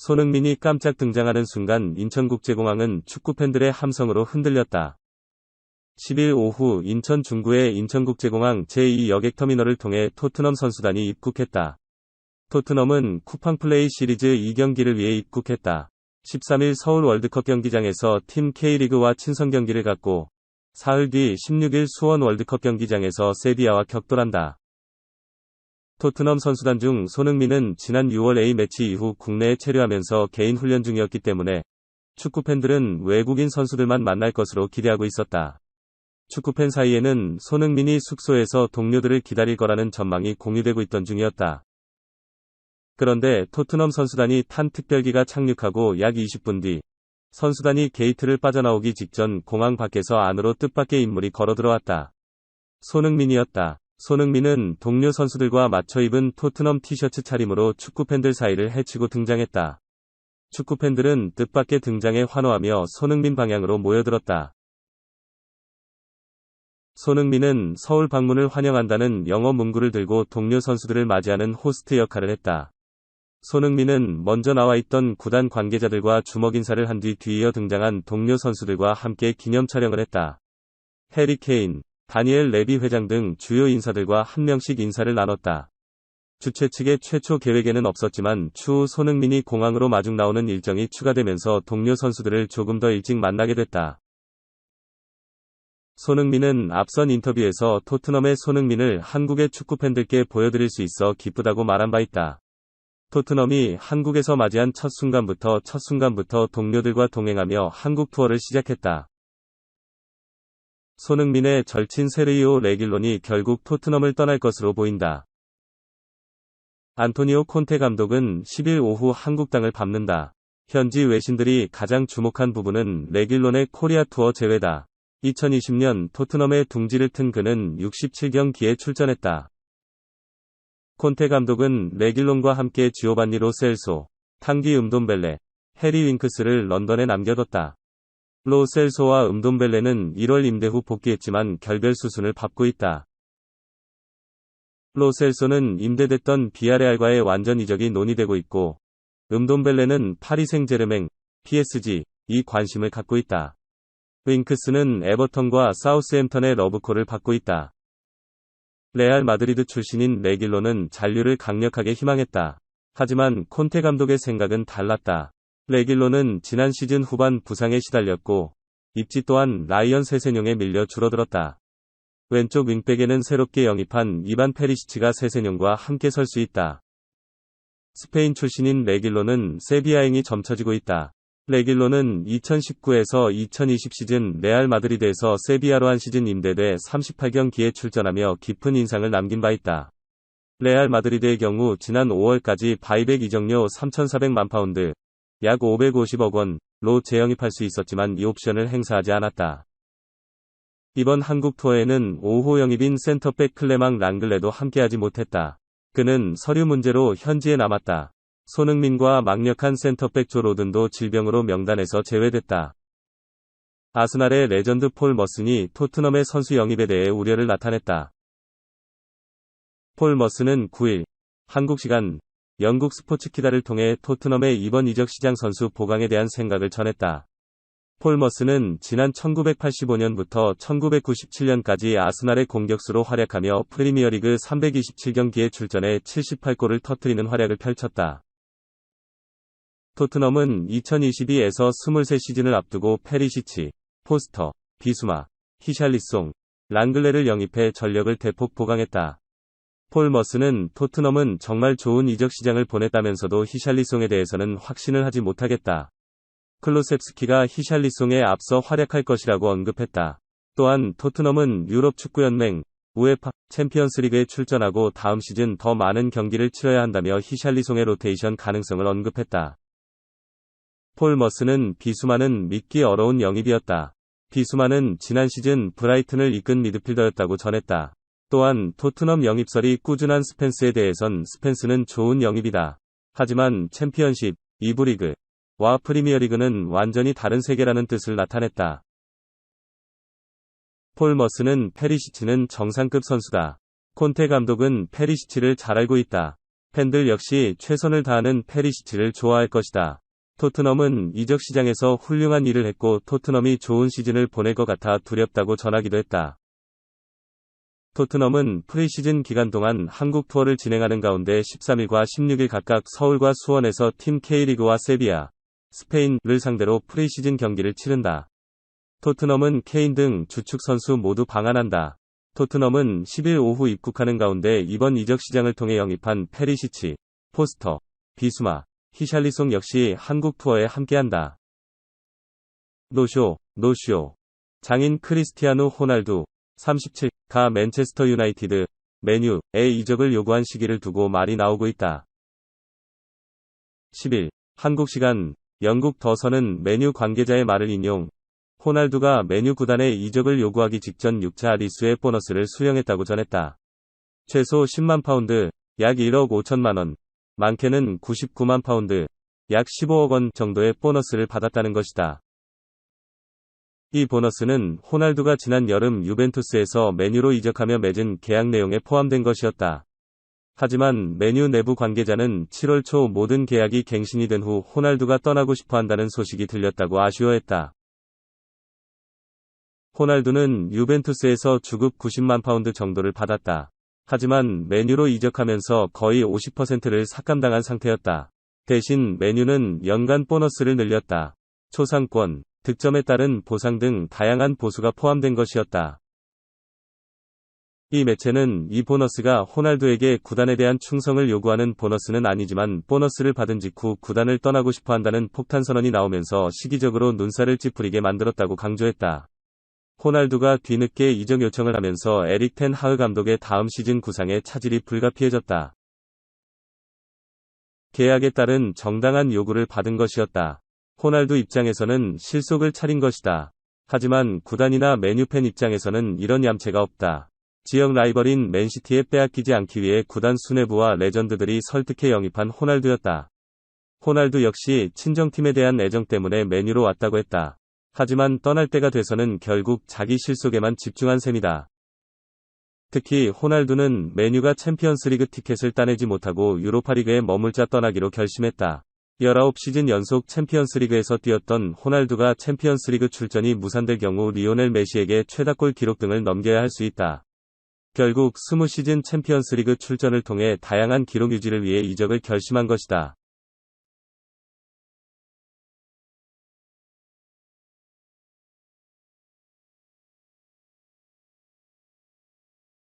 손흥민이 깜짝 등장하는 순간 인천국제공항은 축구팬들의 함성으로 흔들렸다. 10일 오후 인천 중구의 인천국제공항 제2 여객터미널을 통해 토트넘 선수단이 입국했다. 토트넘은 쿠팡플레이 시리즈 2경기를 위해 입국했다. 13일 서울 월드컵 경기장에서 팀 K리그와 친선 경기를 갖고 사흘 뒤 16일 수원 월드컵 경기장에서 세비야와 격돌한다. 토트넘 선수단 중 손흥민은 지난 6월 A매치 이후 국내에 체류하면서 개인 훈련 중이었기 때문에 축구팬들은 외국인 선수들만 만날 것으로 기대하고 있었다. 축구팬 사이에는 손흥민이 숙소에서 동료들을 기다릴 거라는 전망이 공유되고 있던 중이었다. 그런데 토트넘 선수단이 탄 특별기가 착륙하고 약 20분 뒤 선수단이 게이트를 빠져나오기 직전 공항 밖에서 안으로 뜻밖의 인물이 걸어들어왔다. 손흥민이었다. 손흥민은 동료 선수들과 맞춰 입은 토트넘 티셔츠 차림으로 축구팬들 사이를 헤치고 등장했다. 축구팬들은 뜻밖의 등장에 환호하며 손흥민 방향으로 모여들었다. 손흥민은 서울 방문을 환영한다는 영어 문구를 들고 동료 선수들을 맞이하는 호스트 역할을 했다. 손흥민은 먼저 나와 있던 구단 관계자들과 주먹 인사를 한 뒤 뒤이어 등장한 동료 선수들과 함께 기념 촬영을 했다. 해리 케인, 다니엘 레비 회장 등 주요 인사들과 한 명씩 인사를 나눴다. 주최 측의 최초 계획에는 없었지만 추후 손흥민이 공항으로 마중 나오는 일정이 추가되면서 동료 선수들을 조금 더 일찍 만나게 됐다. 손흥민은 앞선 인터뷰에서 토트넘의 손흥민을 한국의 축구팬들께 보여드릴 수 있어 기쁘다고 말한 바 있다. 토트넘이 한국에서 맞이한 첫 순간부터 동료들과 동행하며 한국 투어를 시작했다. 손흥민의 절친 세르히오 레길론이 결국 토트넘을 떠날 것으로 보인다. 안토니오 콘테 감독은 10일 오후 한국 땅을 밟는다. 현지 외신들이 가장 주목한 부분은 레길론의 코리아 투어 제외다. 2020년 토트넘의 둥지를 튼 그는 67경기에 출전했다. 콘테 감독은 레길론과 함께 지오반니 로 셀소, 탕귀 음돔벨레, 해리 윙크스를 런던에 남겨뒀다. 로 셀소와 음돔벨레는 1월 임대 후 복귀했지만 결별 수순을 밟고 있다. 로 셀소는 임대됐던 비아레알과의 완전 이적이 논의되고 있고, 음돔벨레는 파리 생제르맹, PSG, 이 관심을 갖고 있다. 윙크스는 에버턴과 사우스햄턴의 러브콜을 받고 있다. 레알 마드리드 출신인 레길론은 잔류를 강력하게 희망했다. 하지만 콘테 감독의 생각은 달랐다. 레길론은 지난 시즌 후반 부상에 시달렸고 입지 또한 라이언 세세뇽에 밀려 줄어들었다. 왼쪽 윙백에는 새롭게 영입한 이반 페리시치가 세세뇽과 함께 설 수 있다. 스페인 출신인 레길론은 세비야행이 점쳐지고 있다. 레길론은 2019에서 2020 시즌 레알 마드리드에서 세비야로 한 시즌 임대돼 38경기에 출전하며 깊은 인상을 남긴 바 있다. 레알 마드리드의 경우 지난 5월까지 바이백 이적료 3,400만 파운드, 약 550억 원로 재영입할 수 있었지만 이 옵션을 행사하지 않았다. 이번 한국 투어에는 5호 영입인 센터백 클레망 랑글레도 함께하지 못했다. 그는 서류 문제로 현지에 남았다. 손흥민과 막력한 센터백 조 로든도 질병으로 명단에서 제외됐다. 아스날의 레전드 폴 머슨이 토트넘의 선수 영입에 대해 우려를 나타냈다. 폴 머슨은 9일 한국 시간 영국 스포츠키다를 통해 토트넘의 이번 이적 시장 선수 보강에 대한 생각을 전했다. 폴 머슨은 지난 1985년부터 1997년까지 아스날의 공격수로 활약하며 프리미어리그 327경기에 출전해 78골을 터뜨리는 활약을 펼쳤다. 토트넘은 2022에서 23 시즌을 앞두고 페리시치, 포스터, 비수마, 히샬리송, 랑글레를 영입해 전력을 대폭 보강했다. 폴 머슨은 토트넘은 정말 좋은 이적 시장을 보냈다면서도 히샬리송에 대해서는 확신을 하지 못하겠다. 클로셉스키가 히샬리송에 앞서 활약할 것이라고 언급했다. 또한 토트넘은 유럽 축구연맹, 우에파 챔피언스리그에 출전하고 다음 시즌 더 많은 경기를 치러야 한다며 히샬리송의 로테이션 가능성을 언급했다. 폴 머슨은 비수마는 믿기 어려운 영입이었다. 비수마는 지난 시즌 브라이튼을 이끈 미드필더였다고 전했다. 또한 토트넘 영입설이 꾸준한 스펜스에 대해선 스펜스는 좋은 영입이다. 하지만 챔피언십, 2부 리그와 프리미어리그는 완전히 다른 세계라는 뜻을 나타냈다. 폴 머슨은 페리시치는 정상급 선수다. 콘테 감독은 페리시치를 잘 알고 있다. 팬들 역시 최선을 다하는 페리시치를 좋아할 것이다. 토트넘은 이적 시장에서 훌륭한 일을 했고 토트넘이 좋은 시즌을 보낼 것 같아 두렵다고 전하기도 했다. 토트넘은 프리시즌 기간 동안 한국 투어를 진행하는 가운데 13일과 16일 각각 서울과 수원에서 팀 K리그와 세비야, 스페인을 상대로 프리시즌 경기를 치른다. 토트넘은 케인 등 주축 선수 모두 방한한다. 토트넘은 10일 오후 입국하는 가운데 이번 이적 시장을 통해 영입한 페리시치, 포스터, 비수마, 히샬리송 역시 한국 투어에 함께한다. 노쇼. 장인 크리스티아누 호날두 37가 맨체스터 유나이티드, 맨유에 이적을 요구한 시기를 두고 말이 나오고 있다. 10일 한국 시간 영국 더선은 맨유 관계자의 말을 인용. 호날두가 맨유 구단에 이적을 요구하기 직전 6차 리수의 보너스를 수령했다고 전했다. 최소 10만 파운드, 약 1억 5천만 원, 많게는 99만 파운드, 약 15억 원 정도의 보너스를 받았다는 것이다. 이 보너스는 호날두가 지난 여름 유벤투스에서 맨유로 이적하며 맺은 계약 내용에 포함된 것이었다. 하지만 맨유 내부 관계자는 7월 초 모든 계약이 갱신이 된 후 호날두가 떠나고 싶어 한다는 소식이 들렸다고 아쉬워했다. 호날두는 유벤투스에서 주급 90만 파운드 정도를 받았다. 하지만 맨유로 이적하면서 거의 50%를 삭감당한 상태였다. 대신 맨유는 연간 보너스를 늘렸다. 초상권, 득점에 따른 보상 등 다양한 보수가 포함된 것이었다. 이 매체는 이 보너스가 호날두에게 구단에 대한 충성을 요구하는 보너스는 아니지만 보너스를 받은 직후 구단을 떠나고 싶어 한다는 폭탄 선언이 나오면서 시기적으로 눈살을 찌푸리게 만들었다고 강조했다. 호날두가 뒤늦게 이적 요청을 하면서 에릭 텐 하흐 감독의 다음 시즌 구상에 차질이 불가피해졌다. 계약에 따른 정당한 요구를 받은 것이었다. 호날두 입장에서는 실속을 차린 것이다. 하지만 구단이나 맨유 팬 입장에서는 이런 얌체가 없다. 지역 라이벌인 맨시티에 빼앗기지 않기 위해 구단 수뇌부와 레전드들이 설득해 영입한 호날두였다. 호날두 역시 친정팀에 대한 애정 때문에 맨유로 왔다고 했다. 하지만 떠날 때가 돼서는 결국 자기 실속에만 집중한 셈이다. 특히 호날두는 맨유가 챔피언스리그 티켓을 따내지 못하고 유로파리그에 머물자 떠나기로 결심했다. 19시즌 연속 챔피언스리그에서 뛰었던 호날두가 챔피언스리그 출전이 무산될 경우 리오넬 메시에게 최다골 기록 등을 넘겨야 할 수 있다. 결국 20시즌 챔피언스리그 출전을 통해 다양한 기록 유지를 위해 이적을 결심한 것이다.